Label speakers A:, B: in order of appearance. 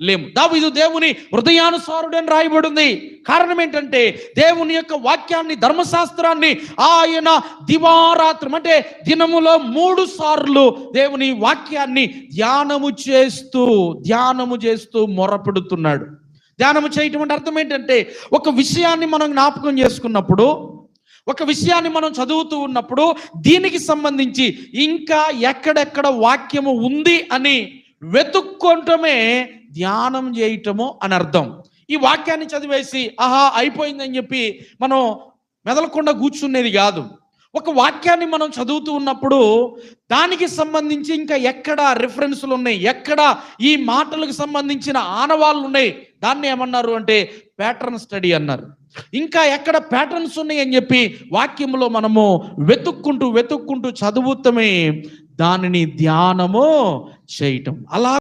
A: లేము. దావీదు దేవుని హృదయానుసారుడని రాయబడింది. కారణం ఏంటంటే దేవుని యొక్క వాక్యాన్ని, ధర్మశాస్త్రాన్ని ఆయన దివారాత్రం అంటే దినములో 3 సార్లు దేవుని వాక్యాన్ని ధ్యానము చేస్తూ మొరపెడుతున్నాడు. ధ్యానము చేయటం అంటే అర్థం ఏంటంటే ఒక విషయాన్ని మనం జ్ఞాపకం చేసుకున్నప్పుడు, ఒక విషయాన్ని మనం చదువుతూ ఉన్నప్పుడు దీనికి సంబంధించి ఇంకా ఎక్కడెక్కడ వాక్యము ఉంది అని వెతుక్కోవటమే ధ్యానం చేయటము అని అర్థం. ఈ వాక్యాన్ని చదివేసి ఆహా అయిపోయిందని చెప్పి మనం మెదలకుండా కూర్చునేది కాదు. ఒక వాక్యాన్ని మనం చదువుతూ ఉన్నప్పుడు దానికి సంబంధించి ఇంకా ఎక్కడ రిఫరెన్స్లు ఉన్నాయి, ఎక్కడ ఈ మాటలకు సంబంధించిన ఆనవాళ్ళు ఉన్నాయి, దాన్ని ఏమన్నారు అంటే ప్యాటర్న్ స్టడీ అన్నారు. ఇంకా ఎక్కడ ప్యాటర్న్స్ ఉన్నాయి అని చెప్పి వాక్యంలో మనము వెతుక్కుంటూ చదువుతామే దానిని ధ్యానము చేయటం. అలా